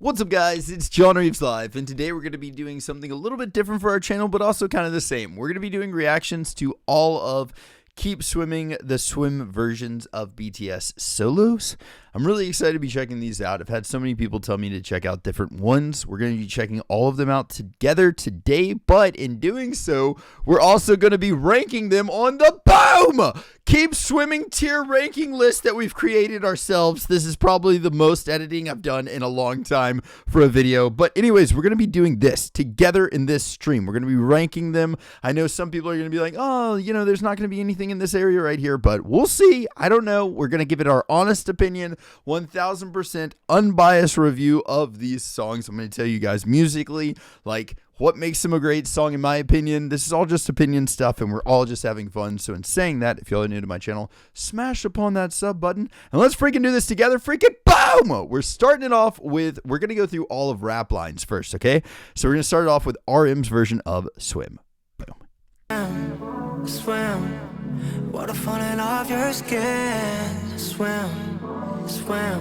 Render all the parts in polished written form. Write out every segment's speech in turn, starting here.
What's up, guys? It's JohnReavesLive, and today we're going to be doing something a little bit different for our channel, but also kind of the same. We're going to be doing reactions to all of Keep Swimming, the swim versions of BTS solos. I'm really excited to be checking these out. I've had so many people tell me to check out different ones. We're going to be checking all of them out together today, but in doing so, we're also going to be ranking them on the Keep Swimming tier ranking list that we've created ourselves. This is probably the most editing I've done in a long time for a video. But anyways, we're going to be doing this together in this stream. We're going to be ranking them. I know some people are going to be like, oh, you know, there's not going to be anything in this area right here, but we'll see. I don't know. We're going to give it our honest opinion, 1000% unbiased review of these songs. I'm going to tell you guys musically, like, what makes them a great song in my opinion. This is all just opinion stuff, and we're all just having fun. So in saying that, if y'all are new to my channel, smash upon that sub button, and let's freaking do this together. Freaking boom! We're starting it off with, we're going to go through all of rap lines first, okay? So we're going to start it off with RM's version of Swim. Boom. Swim, water falling off your skin. Swim, swim.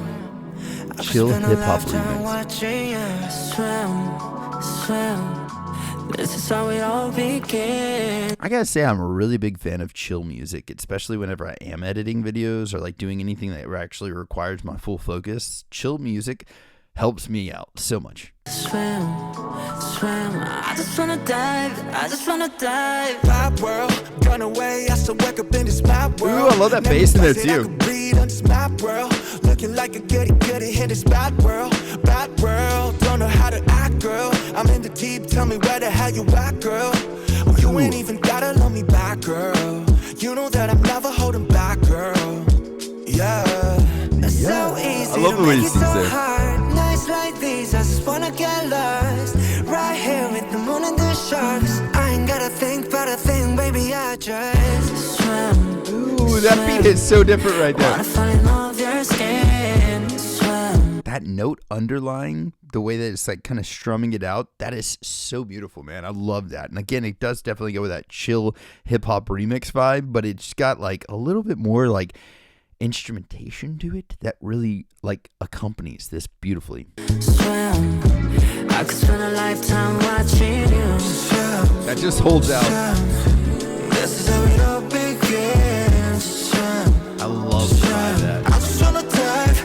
Chill hip-hop remix. Swim. This is how we all begin. I gotta say, I'm a really big fan of chill music, especially whenever I am editing videos or like doing anything that actually requires my full focus. Chill music helps me out so much. Swim, I just wanna dive. Pop world, run away, I still wake up in this map world. Ooh, I love that bass in there too. Looking like a goody in this bad world. Don't know how to act, girl. I'm in the deep, tell me where the hell you at, girl. Oh, you ain't even gotta love me back, girl. You know that I'm never holding back, girl. Yeah, it's so easy. I love the way he sings there. Nights like these, I just wanna get lost. Right here with the moon and the sharks. I ain't gotta think about a thing, baby, I just swim. Ooh, that beat is so different right there. Wanna fall in love with your skin. Swim. That note underlying, the way that it's like kind of strumming it out, that is so beautiful, man. I love that. And again, it does definitely go with that chill hip-hop remix vibe, but it's got like a little bit more like instrumentation to it that really like accompanies this beautifully. Swim. I could spend a lifetime watching you swim. That just holds out. This is how it all begins. Swim. I love that. I just wanna dive.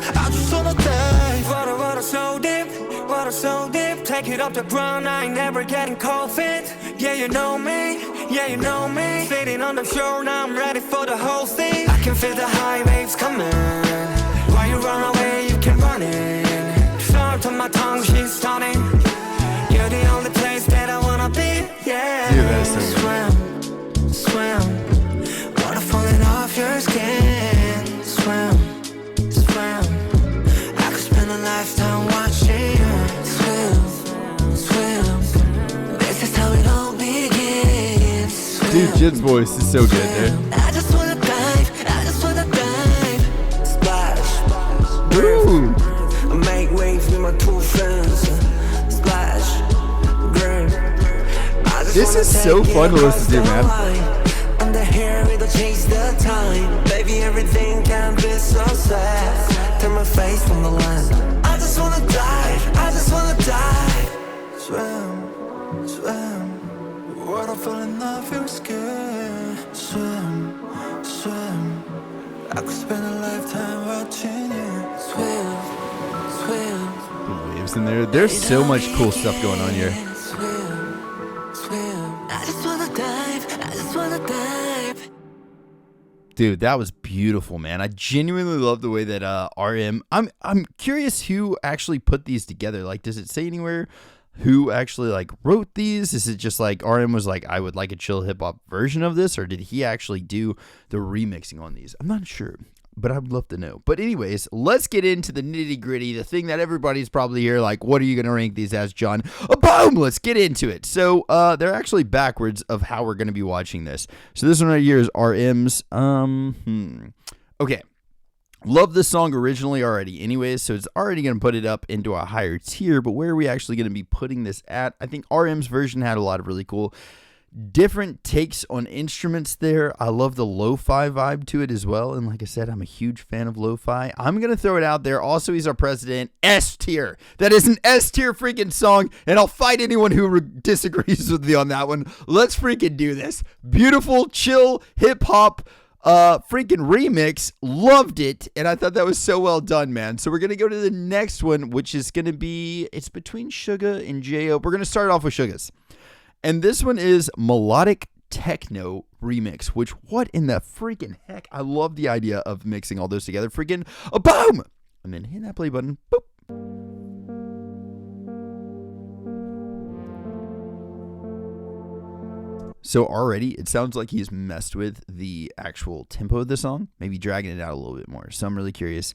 Water so deep, take it up the ground. I ain't never getting cold feet. Yeah, you know me. Sitting on the shore, now I'm ready for the whole thing. I can feel the high waves coming. While you run away, you can run in. Float on my tongue, she's stunning. You're the only place that I wanna be. Yeah. Dude, that is so Swim. Water falling off your skin. Swim. I could spend a lifetime watching you swim. This is how it all begins. Dude, Jin's voice is so good there. I just wanna dive. Splash. Ooh. I make waves with my two friends. Splash. This is so fun to listen to, man. Under here, it'll change the time. Baby, everything can be so sad. Turn my face from the land. I just wanna dive. Swim. Water falling off your skin. Swim. I could spend a lifetime watching you swim. The waves in there. There's so much cool stuff going on here. Swim. I just wanna dive. Dude, that was beautiful, man. I genuinely love the way that RM. I'm curious who actually put these together. Like, does it say anywhere who actually like wrote these? Is it just like RM was like, I would like a chill hip hop version of this, or did he actually do the remixing on these? I'm not sure, but I'd love to know. But anyways, let's get into the nitty gritty, the thing that everybody's probably here like, what are you gonna rank these as, John? Boom! Let's get into it. So they're actually backwards of how we're gonna be watching this. So this one right here is RM's. Okay. Love this song originally already anyways, so it's already going to put it up into a higher tier, but where are we actually going to be putting this at? I think RM's version had a lot of really cool different takes on instruments there. I love the lo-fi vibe to it as well. And like I said, I'm a huge fan of lo-fi. I'm going to throw it out there. Also, he's our president. S tier. That is an S tier freaking song. And I'll fight anyone who disagrees with me on that one. Let's freaking do this. Beautiful, chill, hip hop. Freaking remix. Loved it. And I thought that was so well done, man. So we're going to go to the next one, which is going to be, it's between Suga and J-Hope. We're going to start off with Suga's. And this one is Melodic Techno Remix, which what in the freaking heck? I love the idea of mixing all those together. Freaking a boom! And then hit that play button. Boop. So already it sounds like he's messed with the actual tempo of the song, maybe dragging it out a little bit more. So I'm really curious.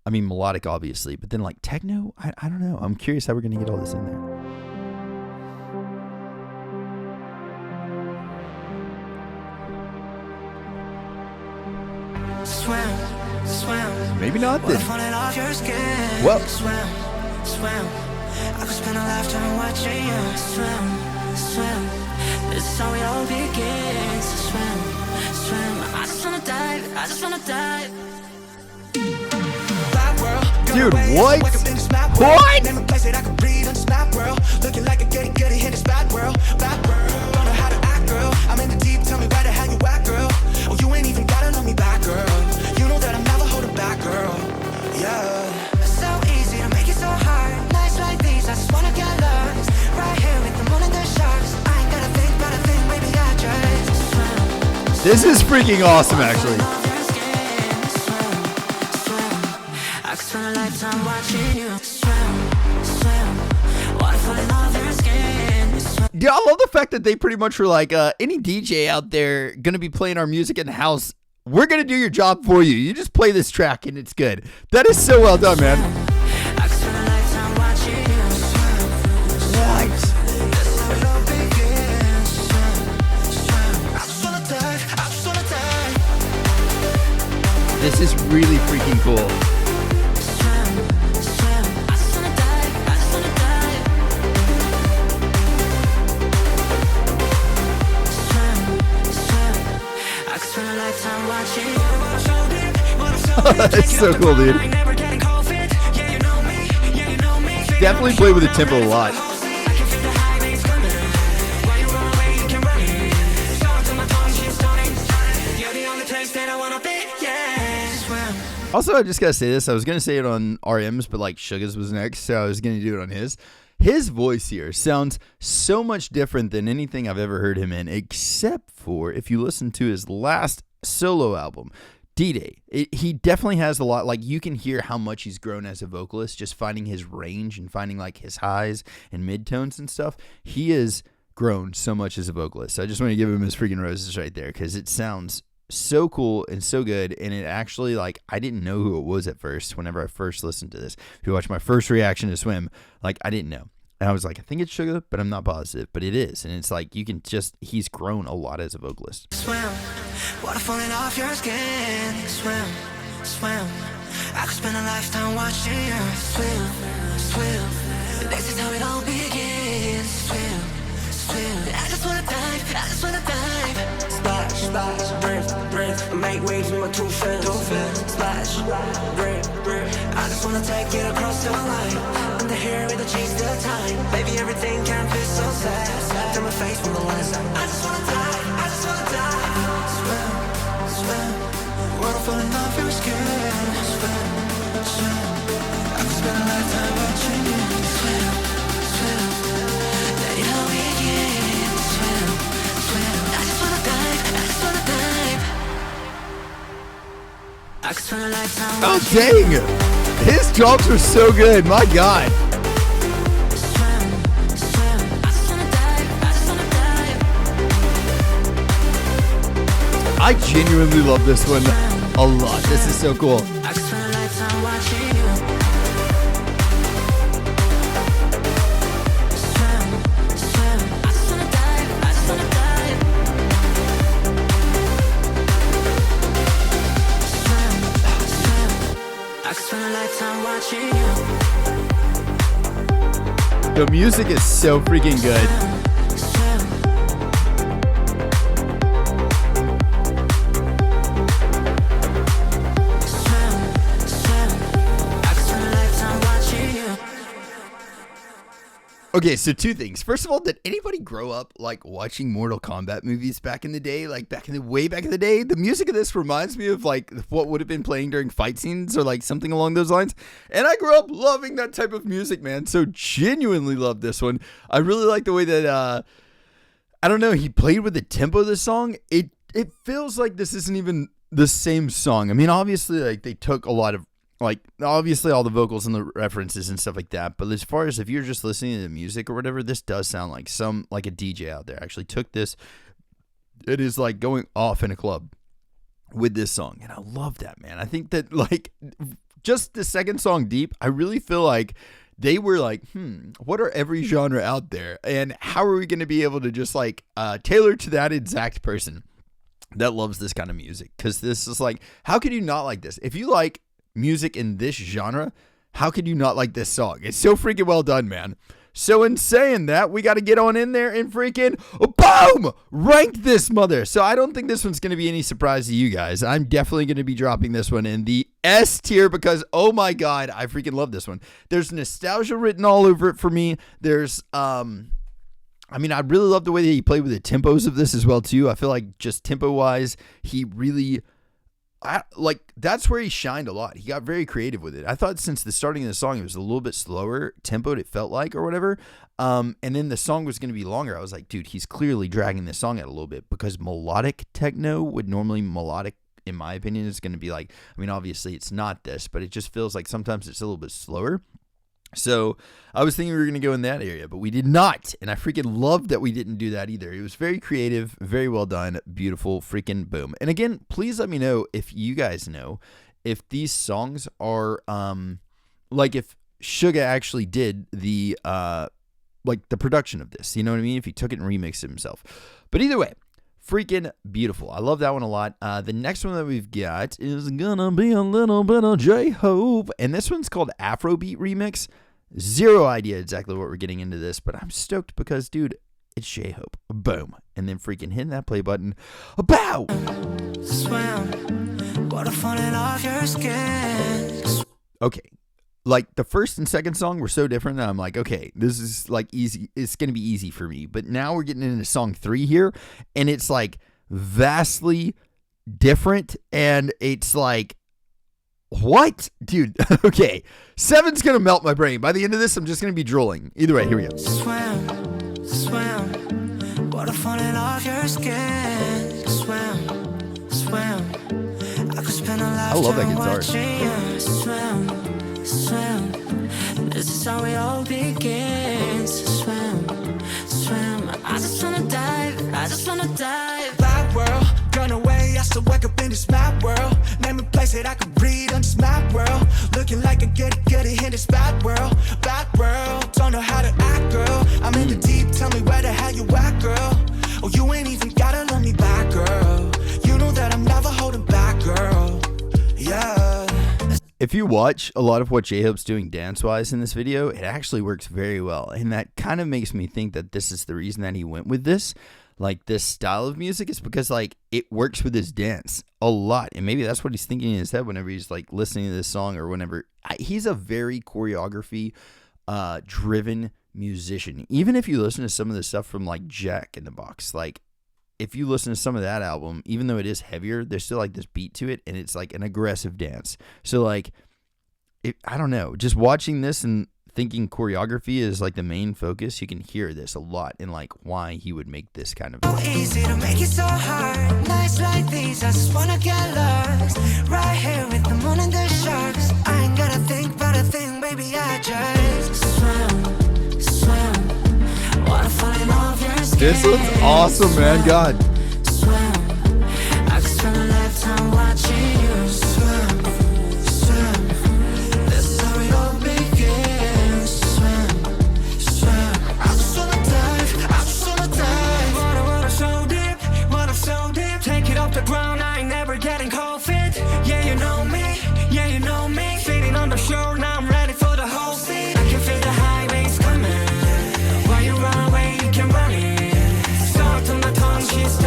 I mean, melodic, obviously, but then like techno, I don't know. I'm curious how we're going to get all this in there. Swim, swim. Maybe not then. Well, swim, swim. I could spend a lifetime watching you swim, swim. This is how it all begins. Swim, swim. I just wanna dive. I just wanna dive. Dude, what? What? Looking like a goody in this bad world. Bad world. Don't know how to act, girl. I'm in the deep. Tell me where the hell you at, girl. Oh, you ain't even gotta love me back, girl. You know that I'm never holding back, girl. Yeah. So easy to make it so hard. Nights like these, I just wanna get lost. Right here with the moon and the sharks. I ain't gotta think about a thing, maybe I just swim. This is freaking awesome, actually. I could spend a lifetime watching you swim, swim. Waterfall in all your skin. Yeah, I love the fact that they pretty much were like, any DJ out there gonna be playing our music in the house, we're gonna do your job for you. You just play this track and it's good. That is so well done, man. I could spend a lifetime watching you swim. Nice. This is how it all begins. Swim, swim. I just wanna dive. I just wanna dive. This is really freaking cool. Swim, swim. I just wanna dive. I just wanna dive. Swim, swim. I could spend a lifetime watching you. It's so cool, dude. Definitely play with the tempo a lot. Also, I just gotta say this. I was gonna say it on RM's, but like Suga's was next, so I was gonna do it on his. His voice here sounds so much different than anything I've ever heard him in, except for if you listen to his last solo album, D-Day. He definitely has a lot, like you can hear how much he's grown as a vocalist, just finding his range and finding like his highs and midtones and stuff. He has grown so much as a vocalist. So I just want to give him his freaking roses right there because it sounds so cool and so good. And it actually, like, I didn't know who it was at first whenever I first listened to this. If you watch my first reaction to Swim, like I didn't know. And I was like, I think it's Suga, but I'm not positive. But it is. And it's like, you can just, he's grown a lot as a vocalist. Swim, water falling off your skin. Swim, swim. I could spend a lifetime watching you swim, swim. This is how it all begins. Swim, swim. I just wanna dive, I just wanna dive. Splash, splash, breath, breath. Make waves with my two fins. Splash, breath, breath. I just wanna take it across the line. Under here with the chase the time. Baby, everything can feel so sad. Turn my face from the lens. I just wanna dive, I just wanna dive. Swim, swim. Water falling off your skin. Swim, swim. I could spend a lifetime watching you swim, swim. Let it all begin. Swim, swim. I just wanna dive, I just wanna dive. I could spend a lifetime Oh, watching dang! His drops are so good. My God. swim, swim. I just wanna dive, I just wanna dive. I genuinely love this one a lot. This is so cool. I could spend a lifetime watching you swim, swim. I just wanna dive, I just wanna dive. Swim, swim. I could spend a lifetime watching you The music is so freaking good. swim. Okay, so two things. First of all, did anybody grow up like watching Mortal Kombat movies back in the day? Like way back in the day? The music of this reminds me of like what would have been playing during fight scenes or like something along those lines. And I grew up loving that type of music, man. So genuinely love this one. I really like the way that I don't know, he played with the tempo of the song. It feels like this isn't even the same song. I mean, obviously like they took a lot of like, obviously all the vocals and the references and stuff like that. But as far as if you're just listening to the music or whatever, this does sound like like a DJ out there actually took this. It is like going off in a club with this song. And I love that, man. I think that like just the second song deep, I really feel like they were like, what are every genre out there? And how are we going to be able to just like tailor to that exact person that loves this kind of music? Because this is like, how could you not like this? If you like music in this genre, how could you not like this song? It's so freaking well done, man. So in saying that, we got to get on in there and freaking boom, rank this mother. So I don't think this one's going to be any surprise to you guys. I'm definitely going to be dropping this one in the S tier because, oh my God, I freaking love this one. There's nostalgia written all over it for me. There's, I mean, I really love the way that he played with the tempos of this as well, too. I feel like just tempo wise, he really, that's where he shined a lot. He got very creative with it. I thought since the starting of the song, it was a little bit slower tempoed, it felt like, or whatever. And then the song was going to be longer. I was like, dude, he's clearly dragging this song out a little bit because melodic techno would normally melodic, in my opinion, is going to be like, I mean, obviously it's not this, but it just feels like sometimes it's a little bit slower. So I was thinking we were going to go in that area, but we did not. And I freaking loved that we didn't do that either. It was very creative, very well done, beautiful, freaking boom. And again, please let me know if you guys know if these songs are, like if Suga actually did the, like the production of this, you know what I mean? If he took it and remixed it himself. But either way, freaking beautiful. I love that one a lot. The next one that we've got is gonna be a little bit of J-Hope. And this one's called Afrobeat Remix. Zero idea exactly what we're getting into this, but I'm stoked because, dude, it's J-Hope. Boom. And then freaking hitting that play button. Bow! Swim, water falling off your skin. Okay. Like the first and second song were so different that I'm like, okay, this is like easy. It's going to be easy for me. But now we're getting into song 3 here, and it's like vastly different. And it's like, what? Dude, okay. 7's going to melt my brain. By the end of this, I'm just going to be drooling. Either way, here we go. Swim, swim, water falling off your skin. Swim, swim. I could spend a lifetime I love that guitar. watching you swim, swim. This is how we all begin. Swim, swim. I just wanna dive. I just wanna dive. Black world, gone away. I still wake up in this mad world. Name a place that I could read on this mad world. Looking like a goody in this bad world. Bad world, don't know how to act, girl. I'm in the deep. Tell me where the hell you at, girl. Oh, you ain't even gotta love me back, girl. You know that I'm never holding back, girl. Yeah. If you watch a lot of what J-Hope's doing dance-wise in this video, it actually works very well. And that kind of makes me think that this is the reason that he went with this. Like, this style of music is because, like, it works with his dance a lot. And maybe that's what he's thinking in his head whenever he's, like, listening to this song or whenever. He's a very choreography-driven musician. Even if you listen to some of the stuff from, like, Jack in the Box, like, if you listen to some of that album, even though it is heavier, there's still like this beat to it, and it's like an aggressive dance. So like, I don't know, just watching this and thinking choreography is like the main focus, you can hear this a lot in like why he would make this kind of So easy to make it so hard. Nights like these, I just wanna get lost. Right here with the moon and the sharks. I ain't gotta think about a thing, baby. I just swim, swim. Water falling off your skin. This looks awesome, man. God. Swim. I could spend a lifetime watching you swim, swim. This is how it all begins. Swim, swim. I just wanna dive. I just wanna dive. Water so deep. Take it off the ground. I ain't never getting cold feet. Yeah, you know me. Yeah, you know me. Sitting on the shore. Now I'm ready for the whole scene. I can feel the high waves coming. While you run away, you can run it. Start on my tongue. She's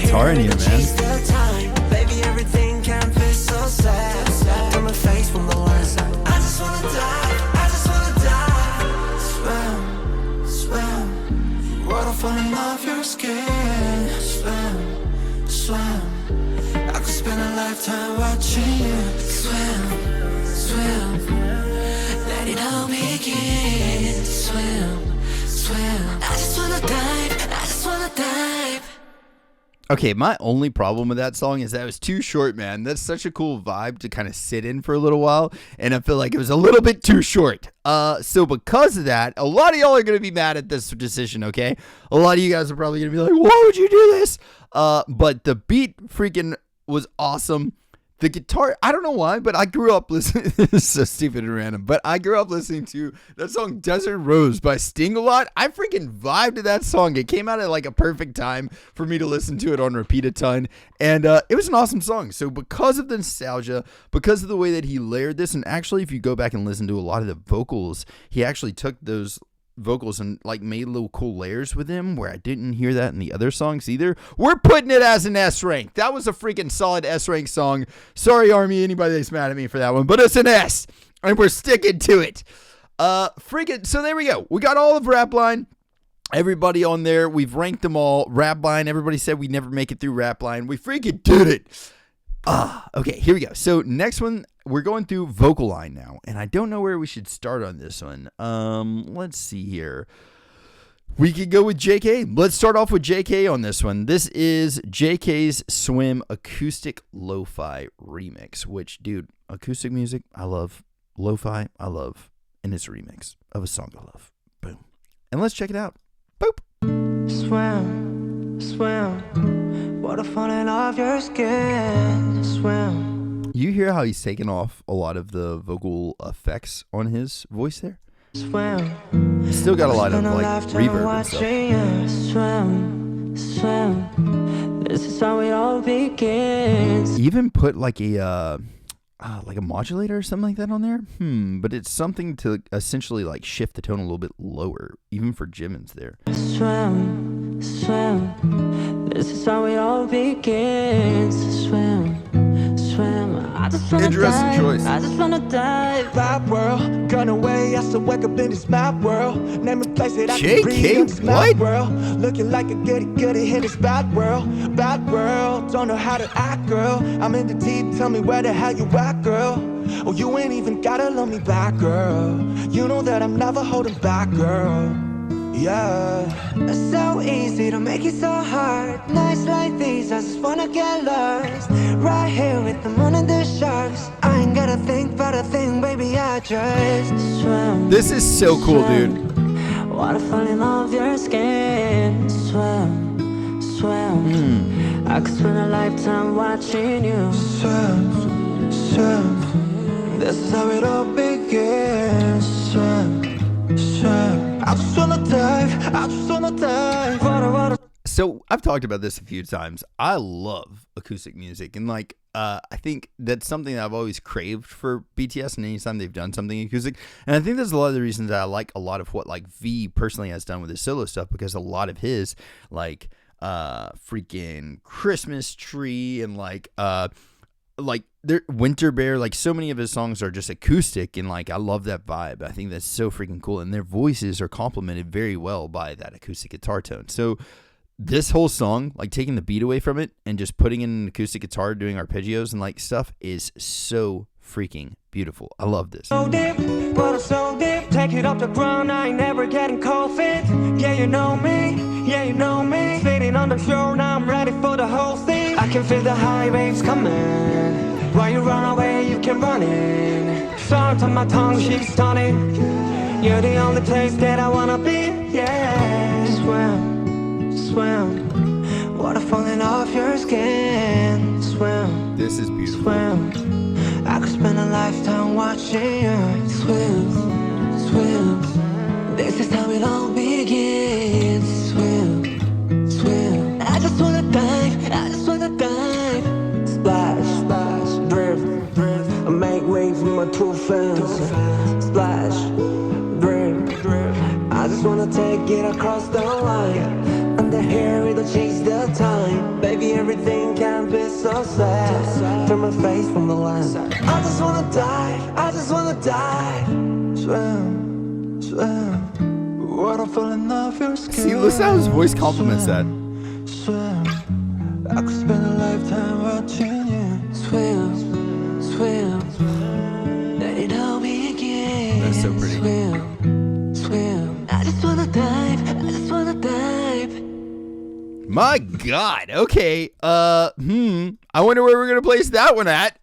guitar in here, man. Baby, everything can feel so sad. From my face, from the words. I just wanna dive, I just wanna dive. Swim, water falling off your skin. Swim, I could spend a lifetime watching you. Swim, let it all begin. Swim, I just wanna dive, I just wanna dive. Okay, my only problem with that song is that it was too short, man. That's such a cool vibe to kind of sit in for a little while, and I feel like it was a little bit too short. So because of that, a lot of y'all are going to be mad at this decision, okay? A lot of you guys are probably going to be like, why would you do this? But the beat freaking was awesome. The guitar, I don't know why, but I grew up listening, this is so stupid and random, but I grew up listening to that song Desert Rose by Sting a lot. I freaking vibed to that song. It came out at like a perfect time for me to listen to it on repeat a ton, and it was an awesome song. So because of the nostalgia, because of the way that he layered this, and actually if you go back and listen to a lot of the vocals, he actually took those vocals and like made little cool layers with him where I didn't hear that in the other songs either. We're putting it as an S rank. That was a freaking solid S rank song. Sorry, Army, anybody that's mad at me for that one, but it's an S and we're sticking to it. So there we go. We got all of Rap Line. Everybody on there, we've ranked them all. Rap Line, everybody said we'd never make it through Rap Line. We freaking did it. Okay, here we go. So next one, we're going through Vocal Line now, and I don't know where we should start on this one. Let's see here. We could go with JK. Let's start off with JK on this one. This is JK's Swim Acoustic Lo-Fi Remix, which, dude, acoustic music, I love. Lo-Fi, I love. And it's a remix of a song I love. Boom. And let's check it out. Boop. Swim, swim, water falling off your skin. Swim. You hear how he's taken off a lot of the vocal effects on his voice there? Swim. He's still got a lot of like reverb and stuff. Swim, swim. This is how it all begins. He even put like a modulator or something like that on there. But it's something to essentially like shift the tone a little bit lower, even for Jimin's there. Swim, swim. This is how it all begins. Swim, swim. I just wanna Interesting dive. choice. I just wanna dive. Vibe world, gone away. I still wake up in this map world. Name a place that I can breathe in this map world. Looking like a goody in this bad world. Bad world, don't know how to act, girl. I'm in the deep, tell me where the hell you at, girl. Oh, you ain't even gotta love me back, girl. You know that I'm never holding back, girl. Yeah. It's so easy to make it so hard. Nights like these, I just wanna get lost. Right here with the moon and the sharks. I ain't gotta think about a thing, baby, I just swim. This is so cool, dude. Water falling off your skin. Swim, swim. I could spend a lifetime watching you. Swim, swim. This is how it all begins. Swim, swim. I just wanna dive, I just wanna dive. Water, water. So I've talked about this a few times. I love acoustic music, and like I think that's something that I've always craved for BTS, and anytime they've done something acoustic. And I think there's a lot of the reasons that I like a lot of what like V personally has done with his solo stuff, because a lot of his like freaking Christmas Tree and like their Winter Bear, like so many of his songs are just acoustic, and like I love that vibe. I think that's so freaking cool, and their voices are complemented very well by that acoustic guitar tone. So this whole song, like taking the beat away from it and just putting in an acoustic guitar doing arpeggios and like stuff, is so freaking beautiful. I love this. So deep, water so deep, take it off the ground, I ain't never getting cold feet. Yeah, you know me, yeah, you know me. Sitting on the shore, now I'm ready for the whole thing. I can feel the high waves coming. While you run away, you can run in. Salt on my tongue, she's stunning. You're the only place that I wanna be, yeah. Swim, swim. Water falling off your skin. Swim. This is beautiful. Swim. I could spend a lifetime watching you swim, swim. This is how it all begins. Swim, swim. I just wanna dive, I just wanna dive. Splash, splash, drift, drift. I make waves with my 2 fins. Splash, drift, drift. I just wanna take it across the line. And wanna hear it'll change the time. Baby, everything can be so sad. Turn my face from the land. I just wanna dive, I just wanna dive. Swim, swim. What I feel in love, your skin. See, listen how his voice compliments that. Swim. I could spend a lifetime watching you. Swim, swim. Let it all begin. That's so pretty. Swim, swim. I just wanna dive, I just wanna dive. My God. Okay. I wonder where we're gonna place that one at.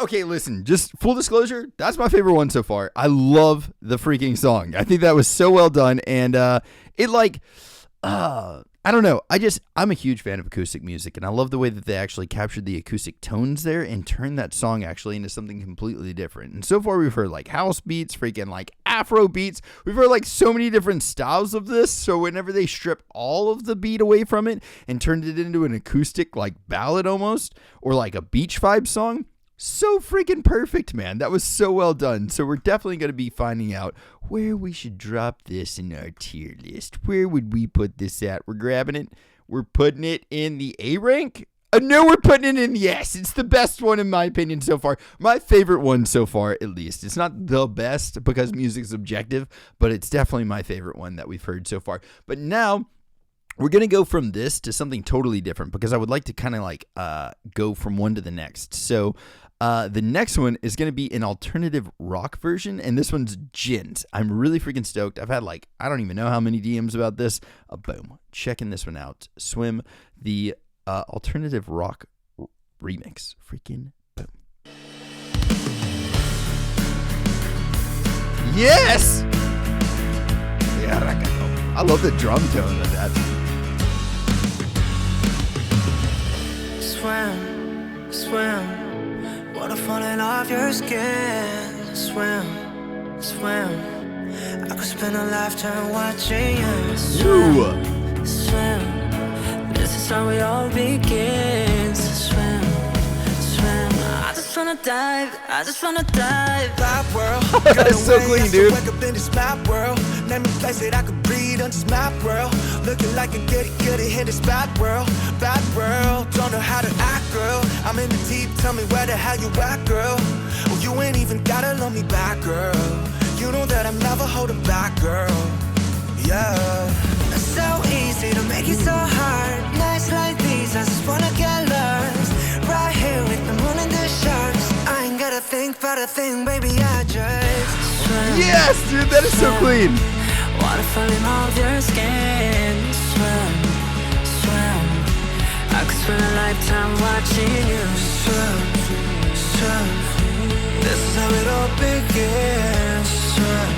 Okay, listen, just full disclosure, that's my favorite one so far. I love the freaking song. I think that was so well done, and it like, I don't know. I'm a huge fan of acoustic music, and I love the way that they actually captured the acoustic tones there and turned that song actually into something completely different. And so far we've heard like house beats, freaking like Afro beats. We've heard like so many different styles of this. So whenever they strip all of the beat away from it and turned it into an acoustic like ballad almost, or like a beach vibe song, so freaking perfect, man. That was so well done. So we're definitely going to be finding out where we should drop this in our tier list. Where would we put this at? We're grabbing it. We're putting it in the A rank. No, we're putting it in the S. It's the best one in my opinion so far. My favorite one so far, at least. It's not the best because music's subjective, but it's definitely my favorite one that we've heard so far. But now we're going to go from this to something totally different because I would like to kind of like go from one to the next. So the next one is going to be an alternative rock version, and this one's Jin's. I'm really freaking stoked. I've had like, I don't even know how many DMs about this. Boom. Checking this one out. Swim, the alternative rock remix. Freaking boom. Yes! Yeah, I love the drum tone of that. Swim, swim. Water falling off your skin. Swim, swim. I could spend a lifetime watching you swim. Swim. This is how we all begin. Swim, swim. I just wanna dive. I just wanna dive. That world. That's so clean, dude. Wake up in this map world. Name me place that I could breathe on this map world. Looking like a goody in this bad world. Bad world. Don't know how to act, girl. I'm in the deep. Tell me where the hell you at, girl. Well, you ain't even gotta love me back, girl. You know that I'm never holding back, girl. Yeah. It's so easy to make it so hard. Nights like these, I just wanna get lost. Right here with the moon and the sharks. I ain't gotta think about a thing, baby, I just swim. Yes, dude, that is so clean. Water falling off your skin. Swim, swim. I could spend a lifetime watching you swim, swim. This is how it all begins. Swim,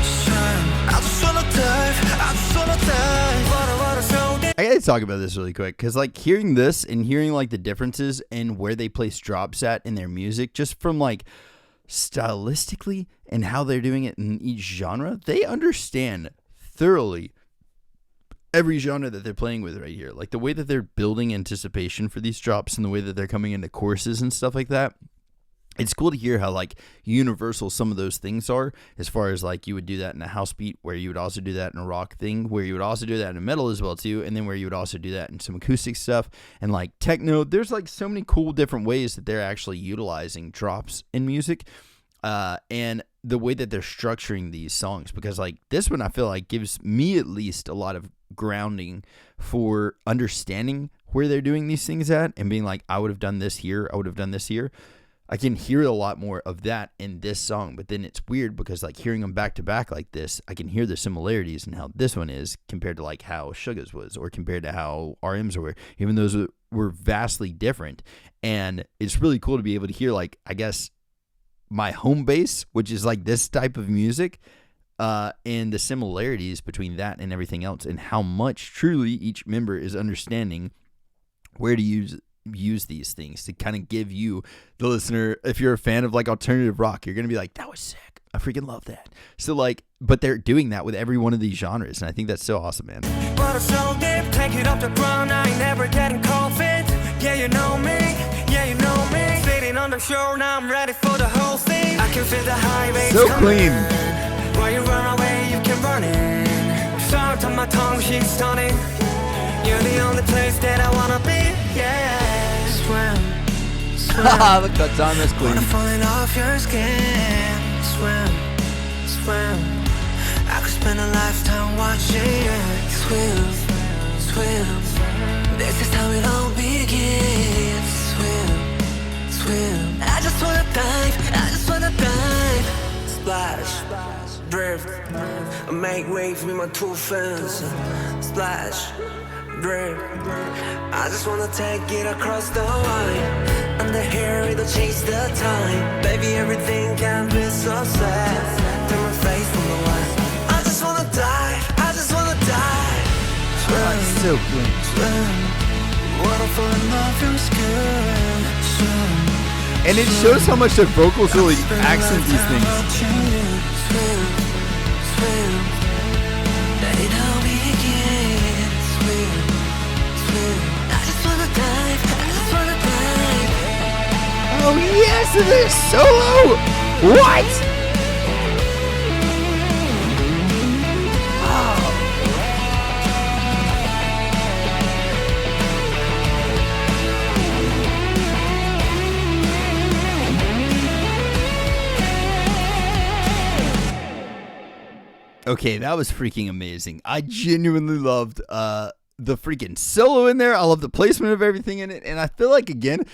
swim. I just wanna dive. I just wanna dive. Water so deep. I gotta talk about this really quick because like hearing this and hearing like the differences in where they place drops at in their music, just from like stylistically and how they're doing it in each genre, they understand thoroughly every genre that they're playing with right here. Like the way that they're building anticipation for these drops and the way that they're coming into choruses and stuff like that. It's cool to hear how like universal some of those things are, as far as like you would do that in a house beat, where you would also do that in a rock thing, where you would also do that in a metal as well too, and then where you would also do that in some acoustic stuff and like techno. There's like so many cool different ways that they're actually utilizing drops in music, and the way that they're structuring these songs, because like this one I feel like gives me at least a lot of grounding for understanding where they're doing these things at and being like, I would have done this here, I would have done this here. I can hear a lot more of that in this song, but then it's weird because like hearing them back to back like this, I can hear the similarities in how this one is compared to like how Suga's was, or compared to how RM's were, even those were vastly different. And it's really cool to be able to hear like, I guess, my home base, which is like this type of music, and the similarities between that and everything else, and how much truly each member is understanding where to use these things to kind of give you, the listener, if you're a fan of like alternative rock, you're gonna be like, that was sick, I freaking love that. So like, but they're doing that with every one of these genres, and I think that's so awesome, man. Water so deep, take it off the ground, I ain't never getting cold feet. Yeah, you know me, yeah, you know me. Sitting on the shore, now I'm ready for the whole thing. I can feel the highways so coming. Clean. While you run away, you can run in. Shout on my tongue, she's stunning. You're the only place that I wanna be, yeah. Swim, Haha, look, that's on this clean. wanna falling off your skin. Swim, swim. I could spend a lifetime watching you swim, swim. This is how it all begins. Swim, swim. I just wanna dive, I just wanna dive. Splash, drift. I make waves with my 2 fins. Splash, drift. I just wanna take it across the line. Under here, it'll chase the time. Baby, everything can be so sad. Turn my face from the light. I just wanna dive, I just wanna dive. Swim, So clean. swim. Waterfall off your skin. Swim. And it shows how much their vocals really accent these things. Swim, swim. Let it all begin. Swim, swim. I just wanna dive, I just wanna dive. Oh yes, it is solo. What? Okay, that was freaking amazing. I genuinely loved the freaking solo in there. I love the placement of everything in it. And I feel like, again,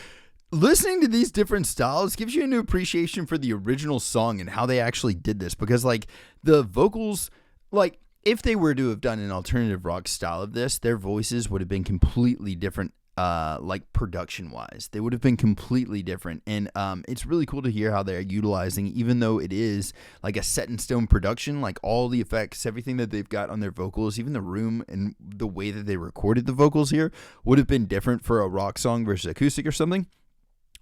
listening to these different styles gives you a new appreciation for the original song and how they actually did this. Because, like, the vocals, like, if they were to have done an alternative rock style of this, their voices would have been completely different. Like production wise, they would have been completely different. And it's really cool to hear how they're utilizing, even though it is like a set in stone production, like all the effects, everything that they've got on their vocals, even the room and the way that they recorded the vocals here would have been different for a rock song versus acoustic or something.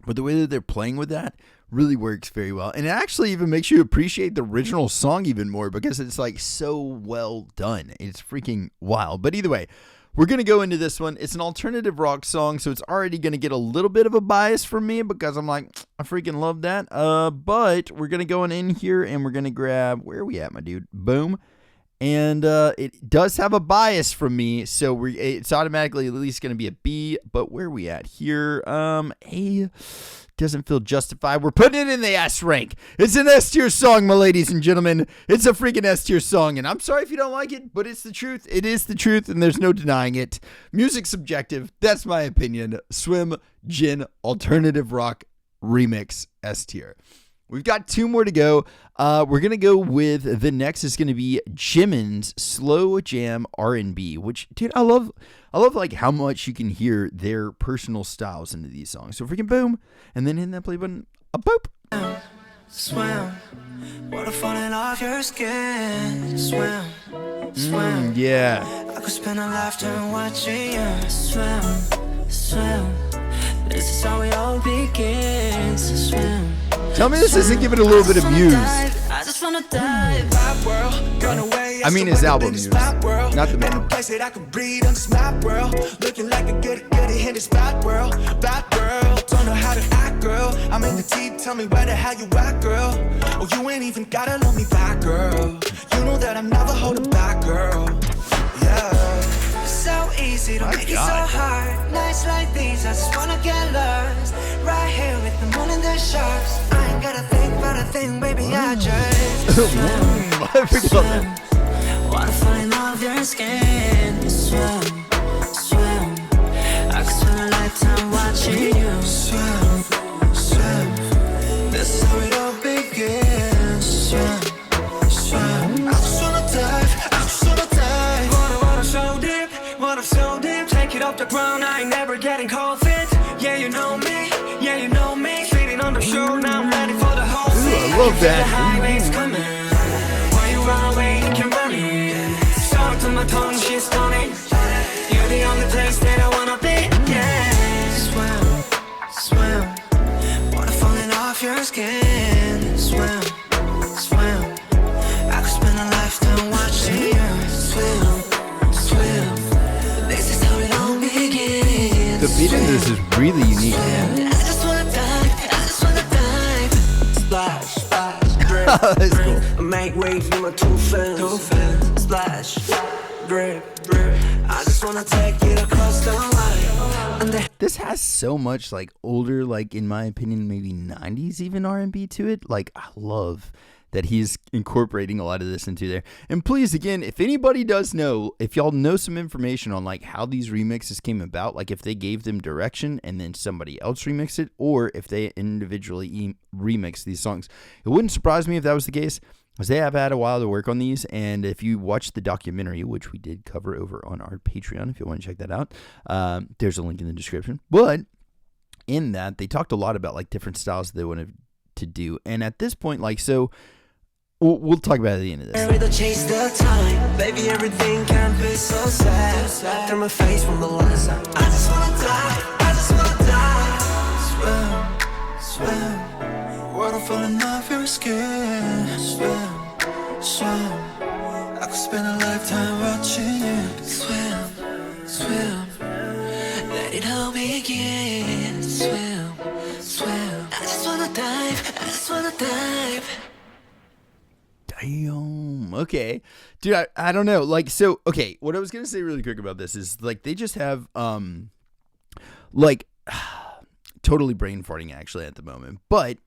But the way that they're playing with that really works very well. And it actually even makes you appreciate the original song even more because it's like so well done. It's freaking wild. But either way, we're going to go into this one. It's an alternative rock song, so it's already going to get a little bit of a bias from me because I'm like, I freaking love that. But we're going to go in here and we're going to grab, where are we at, my dude? Boom. And it does have a bias from me, so it's automatically at least going to be a B. But where are we at here? A doesn't feel justified. We're putting it in the S rank. It's an S tier song, my ladies and gentlemen. It's a freaking S tier song, and I'm sorry if you don't like it, but it's the truth. It is the truth, and there's no denying it. Music's subjective. That's my opinion. Swim, Jin, alternative rock, remix, S tier. We've got 2 more to go. We're going to go with the next is going to be Jimin's Slow Jam R&B, which, dude, I love like how much you can hear their personal styles into these songs. So freaking boom, and then hitting that play button, a boop. Swim, water falling off your skin. Swim, swim. Yeah. I could spend a lifetime watching you swim, swim. This is how it all begins. Swim. Tell me this isn't giving it a little bit of Muse. I just wanna dive. I mean his album Muse, not the band. Place that I can breathe on this map world. Looking like a goody in this bad world. Bad girl, don't know how to act, girl. I'm in the deep, tell me where the hell you at, girl. Oh, you ain't even gotta love me back, girl. You know that I'm never holding back, girl. Yeah. So easy to make it so hard. Nights like these, I just wanna get lost. Right here with the moon and the sharks. I ain't gotta think about a thing, baby, I just swim. Water falling off your skin. Swim, swim. I could spend a lifetime watching you swim, swim. This is how it all begins. Swim, swim. I just wanna dive, I just wanna dive. Water so deep, water so deep. Take it off the ground, I ain't never getting cold feet. Yeah, you know me, yeah, you know me. Feeding on the shore, now I'm ready for the whole thing. I love that. The highways coming. Why you run away, you can run it. Start to my tongue, she's stunning. You're the only place that I wanna be, yeah. Swim, swim. Water falling off your skin. Swim, swim. I could spend a lifetime watching you swim, swim. This is how it all begins. The beat in this is really unique, man. I just wanna dive, I just wanna dive. Splash, splash, drip, That's cool. I make waves with my 2 fins. Splash, drip, drip. I just wanna take it across the line. This has so much like older, like in my opinion, maybe 90s even R&B to it. Like I love that he's incorporating a lot of this into there. And please, again, if anybody does know, if y'all know some information on like how these remixes came about, like if they gave them direction and then somebody else remixed it, or if they individually remixed these songs, it wouldn't surprise me if that was the case, because they have had a while to work on these. And if you watch the documentary, which we did cover over on our Patreon, if you want to check that out, there's a link in the description. But in that, they talked a lot about like different styles they wanted to do. And at this point, like, so we'll talk about it at the end of this. Chase the time, baby, everything can be so sad. Through my face from the last time. I just wanna die, I just wanna die. Swim, swim, water falling off your skin. Swim, swim, I could spend a lifetime watching you. Swim, swim, let it all begin. Swim, swim, I just wanna dive, I just wanna dive. Damn. Okay. Dude, I don't know. Like, so, okay, what I was going to say really quick about this is, like, they just have, like, totally brain farting, actually, at the moment. But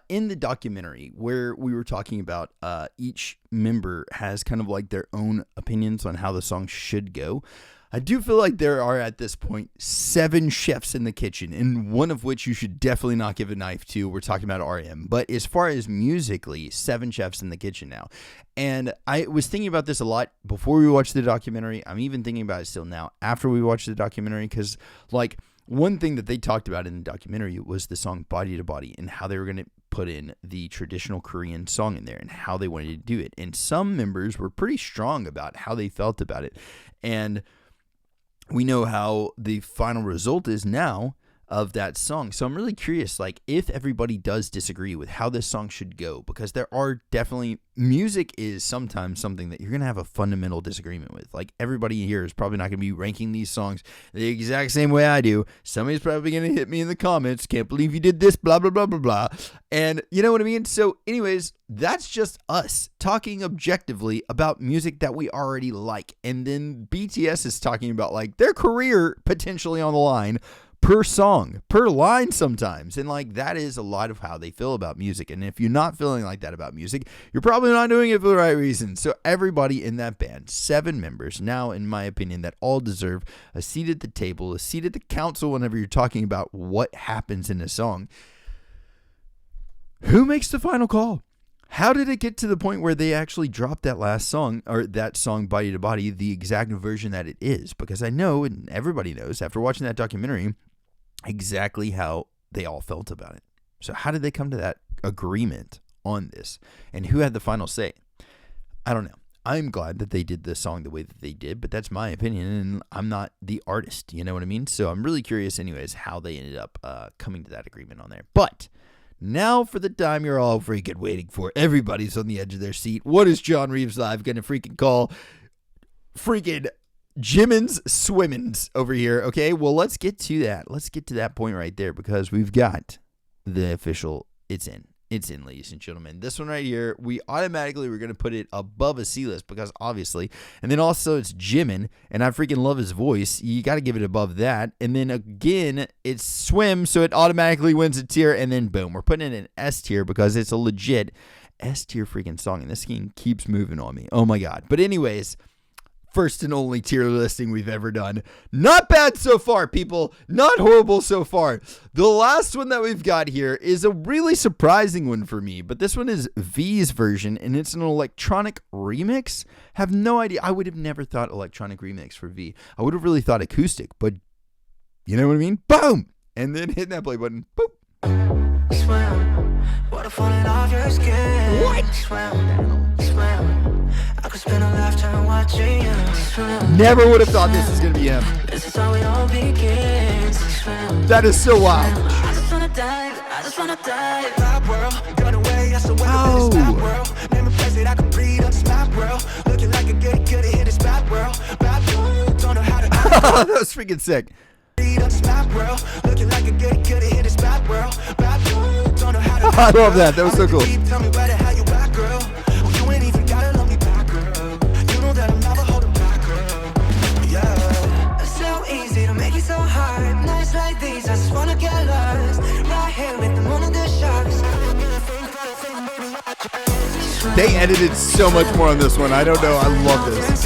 in the documentary where we were talking about each member has kind of, like, their own opinions on how the song should go, I do feel like there are, at this point, 7 chefs in the kitchen, and one of which you should definitely not give a knife to. We're talking about RM. But as far as musically, 7 chefs in the kitchen now. And I was thinking about this a lot before we watched the documentary. I'm even thinking about it still now after we watched the documentary, because, like, one thing that they talked about in the documentary was the song Body to Body and how they were going to put in the traditional Korean song in there and how they wanted to do it. And some members were pretty strong about how they felt about it. And we know how the final result is now of that song. So I'm really curious, like, if everybody does disagree with how this song should go, because there are definitely, music is sometimes something that you're going to have a fundamental disagreement with. Like, everybody here is probably not going to be ranking these songs the exact same way I do. Somebody's probably going to hit me in the comments, can't believe you did this, blah, blah, blah, blah, blah. And you know what I mean? So anyways, that's just us talking objectively about music that we already like. And then BTS is talking about, like, their career potentially on the line per song, per line sometimes. And like, that is a lot of how they feel about music. And if you're not feeling like that about music, you're probably not doing it for the right reason. So everybody in that band, 7 members now, in my opinion, that all deserve a seat at the table, a seat at the council whenever you're talking about what happens in a song. Who makes the final call? How did it get to the point where they actually dropped that last song, or that song Body to Body, the exact version that it is? Because I know, and everybody knows after watching that documentary, exactly how they all felt about it. So how did they come to that agreement on this? And who had the final say? I don't know. I'm glad that they did the song the way that they did, but that's my opinion, and I'm not the artist, you know what I mean? So I'm really curious anyways how they ended up coming to that agreement on there. But now for the time you're all freaking waiting for. Everybody's on the edge of their seat. What is JohnReavesLive going to freaking call? Freaking Jimin's Swimmins over here. Okay, well, let's get to that. Let's get to that point right there, because we've got the official, it's in, ladies and gentlemen. This one right here, we automatically were going to put it above a C list, because obviously, and then also it's Jimin, and I freaking love his voice. You got to give it above that. And then again, it's Swim, so it automatically wins a tier, and then boom, we're putting it in S tier because it's a legit S tier freaking song, and this game keeps moving on me. Oh my God. But anyways, first and only tier listing we've ever done. Not bad so far, people. Not horrible so far. The last one that we've got here is a really surprising one for me, but this one is V's version, and it's an electronic remix. Have no idea. I would have never thought electronic remix for V. I would have really thought acoustic, but you know what I mean? Boom! And then hitting that play button. Boop. Swim, water falling off your skin. What? Swim, swim. I could spend a lifetime watching you swim. Never would have thought this is going to be him. This is how it all begins. Swim. That is so wild. I just wanna dive, I just wanna dive. Bad world, got away, I still wake up in Oh. this bad world. Name a place that I can breathe on this bad world. Looking like a goody hit this bad world. Bad world, don't know how to That was freaking sick. breathe on this bad world. Looking like a goody hit this bad world. Bad world, don't know how to I love that. That was so cool. Tell me where the hell you at, girl. You ain't even gotta love me back, girl. You know that I'm never holding back, girl. Yeah. They edited so much more on this one. I don't know. I love this.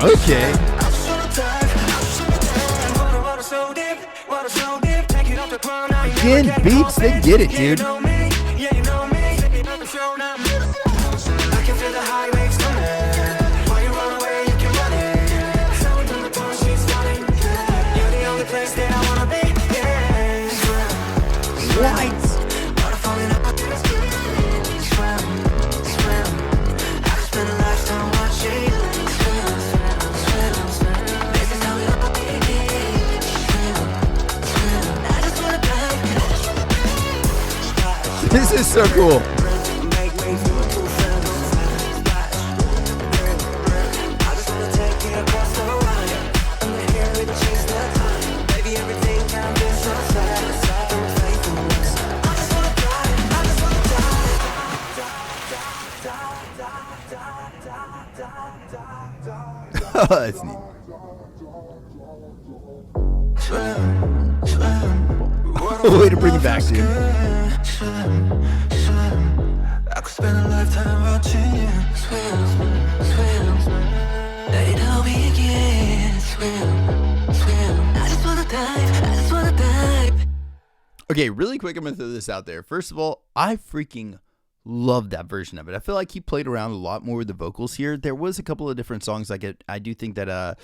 Okay. Again, beats, they get it, dude. This is so cool. That's neat. Way to bring it back, dude. I could spend a lifetime watching you swim, swim, swim. Let it all begin. Swim, swim. I just wanna dive. I just wanna dive. Okay, really quick, I'm gonna throw this out there. First of all, I freaking love that version of it. I feel like he played around a lot more with the vocals here. There was a couple of different songs like it. I do think that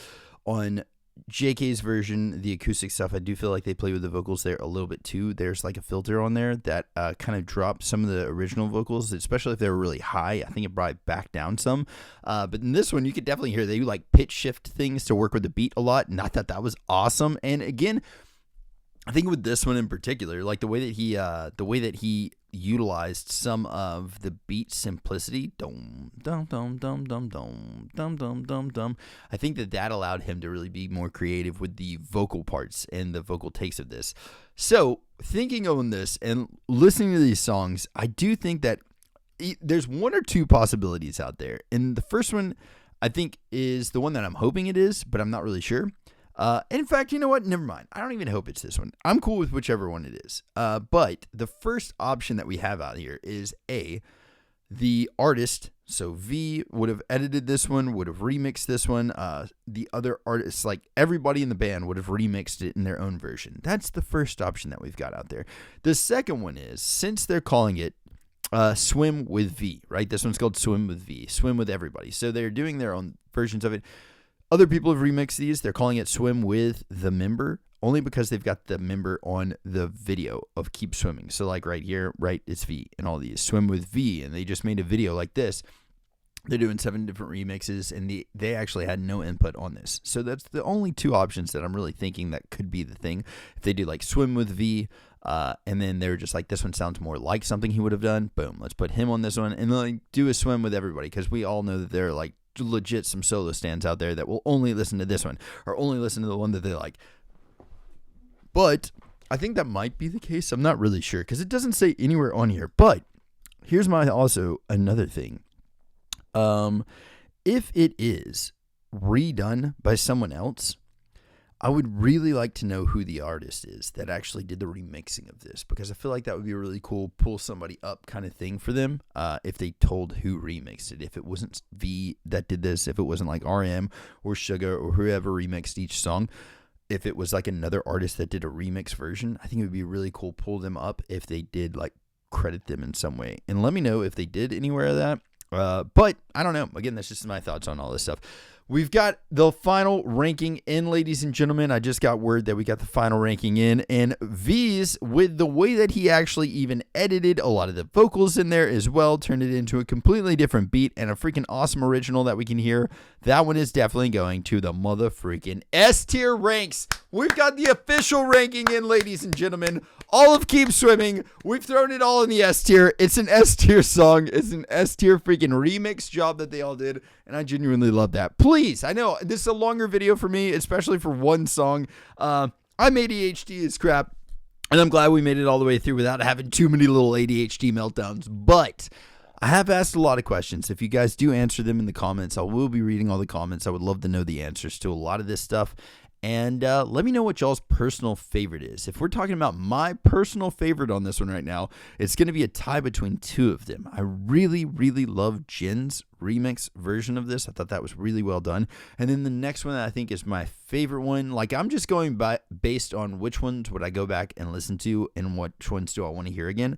on JK's version, the acoustic stuff, I do feel like they play with the vocals there a little bit too. There's like a filter on there that kind of dropped some of the original vocals, especially if they were really high. I think it brought it back down some. But in this one, you could definitely hear they like pitch shift things to work with the beat a lot. And I thought that was awesome. And again, I think with this one in particular, like the way that he utilized some of the beat simplicity, dum dum dum dum dum dum dum dum dum dum. I think that allowed him to really be more creative with the vocal parts and the vocal takes of this. So thinking on this and listening to these songs, I do think that there's one or two possibilities out there, and the first one I think is the one that I'm hoping it is, but I'm not really sure. In fact, you know what? Never mind. I don't even hope it's this one. I'm cool with whichever one it is. But the first option that we have out here is the artist. So V would have edited this one, would have remixed this one. The other artists, like everybody in the band, would have remixed it in their own version. That's the first option that we've got out there. The second one is, since they're calling it Swim with V, right? This one's called Swim with V, Swim with Everybody. So they're doing their own versions of it. Other people have remixed these. They're calling it Swim with the Member, only because they've got the member on the video of Keep Swimming. So like right here, right, it's V and all these. Swim with V, and they just made a video like this. They're doing 7 different remixes, and they actually had no input on this. So that's the only two options that I'm really thinking that could be the thing. If they do like Swim with V, and then they're just like, this one sounds more like something he would have done. Boom, let's put him on this one, and then like do a Swim with Everybody, because we all know that they're like legit some solo stands out there that will only listen to this one or only listen to the one that they like. But I think that might be the case. I'm not really sure because it doesn't say anywhere on here. But here's my also another thing. If it is redone by someone else, I would really like to know who the artist is that actually did the remixing of this, because I feel like that would be a really cool pull somebody up kind of thing for them if they told who remixed it. If it wasn't V that did this, if it wasn't like RM or Suga or whoever remixed each song, if it was like another artist that did a remix version, I think it would be really cool pull them up if they did like credit them in some way. And let me know if they did anywhere of that. But I don't know. Again, that's just my thoughts on all this stuff. We've got the final ranking in, ladies and gentlemen. I just got word that we got the final ranking in, and V's, with the way that he actually even edited a lot of the vocals in there as well, turned it into a completely different beat and a freaking awesome original that we can hear. That one is definitely going to the mother freaking S tier ranks. We've got the official ranking in, ladies and gentlemen. All of Keep Swimming. We've thrown it all in the S tier. It's an S tier song. It's an S tier freaking remix job that they all did, and I genuinely love that. Please, I know this is a longer video for me, especially for one song. I'm ADHD as crap, and I'm glad we made it all the way through without having too many little ADHD meltdowns, but I have asked a lot of questions. If you guys do answer them in the comments, I will be reading all the comments. I would love to know the answers to a lot of this stuff. And let me know what y'all's personal favorite is. If we're talking about my personal favorite on this one right now, it's going to be a tie between two of them. I really, really love Jin's remix version of this. I thought that was really well done. And then the next one that I think is my favorite one, like I'm just going by based on which ones would I go back and listen to and which ones do I want to hear again.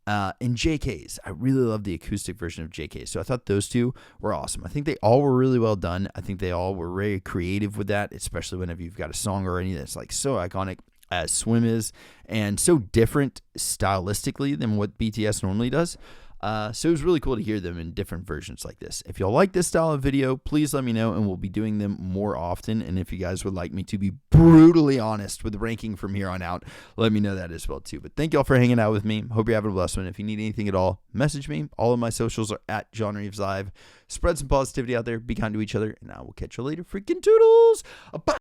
And JK's, I really love the acoustic version of JK's. So I thought those two were awesome. I think they all were really well done. I think they all were very creative with that, especially whenever you've got a song already that's like so iconic as Swim is and so different stylistically than what BTS normally does. So it was really cool to hear them in different versions like this. If y'all like this style of video, please let me know, and we'll be doing them more often. And if you guys would like me to be brutally honest with ranking from here on out, let me know that as well too. But thank y'all for hanging out with me. Hope you're having a blessed one. If you need anything at all, message me. All of my socials are at JohnReavesLive. Spread some positivity out there. Be kind to each other, and I will catch you later. Freaking toodles. Bye.